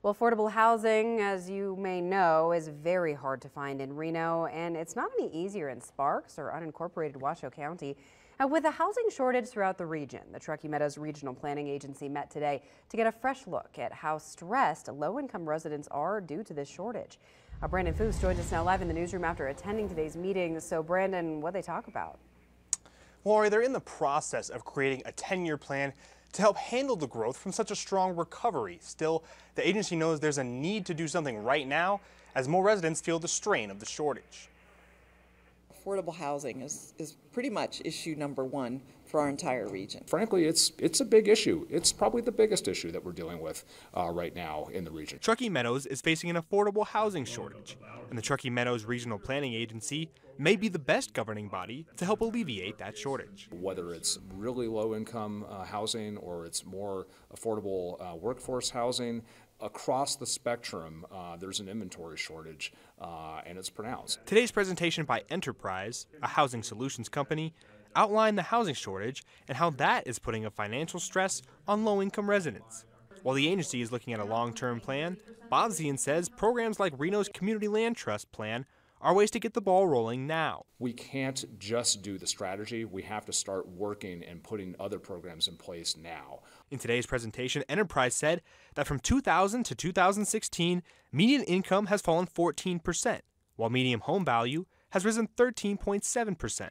Well, affordable housing, as you may know, is very hard to find in Reno, and it's not any easier in Sparks or unincorporated Washoe County. With a housing shortage throughout the region, the Truckee Meadows Regional Planning Agency met today to get a fresh look at how stressed low-income residents are due to this shortage. Brandon Foose joins us now live in the newsroom after attending today's meeting. So, Brandon, what they talk about? Lori, they're in the process of creating a 10-year plan to help handle the growth from such a strong recovery. Still, the agency knows there's a need to do something right now as more residents feel the strain of the shortage. Affordable housing is pretty much issue number one for our entire region. Frankly, it's a big issue. It's probably the biggest issue that we're dealing with right now in the region. Truckee Meadows is facing an affordable housing shortage, and the Truckee Meadows Regional Planning Agency may be the best governing body to help alleviate that shortage. Whether it's really low-income housing or it's more affordable workforce housing, across the spectrum, there's an inventory shortage, and it's pronounced. Today's presentation by Enterprise, a housing solutions company, outlined the housing shortage and how that is putting a financial stress on low-income residents. While the agency is looking at a long-term plan, Bob Zien says programs like Reno's Community Land Trust Plan are ways to get the ball rolling now. We can't just do the strategy. We have to start working and putting other programs in place now. In today's presentation, Enterprise said that from 2000 to 2016, median income has fallen 14%, while median home value has risen 13.7%.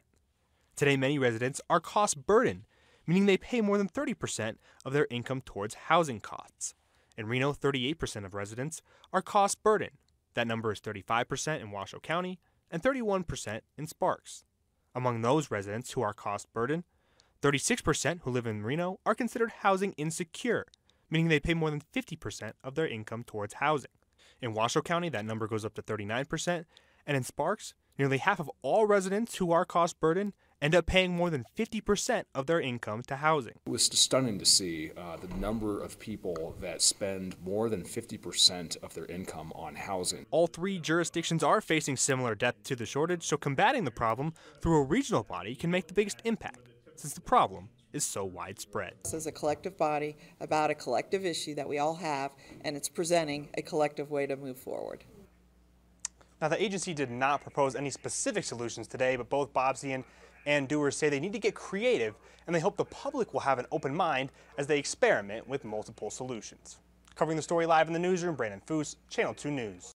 Today, many residents are cost burdened, meaning they pay more than 30% of their income towards housing costs. In Reno, 38% of residents are cost burdened. That number is 35% in Washoe County and 31% in Sparks. Among those residents who are cost burdened, 36% who live in Reno are considered housing insecure, meaning they pay more than 50% of their income towards housing. In Washoe County, that number goes up to 39%, and in Sparks, nearly half of all residents who are cost burdened end up paying more than 50% of their income to housing. It was stunning to see the number of people that spend more than 50% of their income on housing. All three jurisdictions are facing similar depth to the shortage, so combating the problem through a regional body can make the biggest impact, since the problem is so widespread. This is a collective body about a collective issue that we all have, and it's presenting a collective way to move forward. Now, the agency did not propose any specific solutions today, but both Bob Zien and doers say they need to get creative, and they hope the public will have an open mind as they experiment with multiple solutions. Covering the story live in the newsroom, Brandon Foose, Channel 2 News.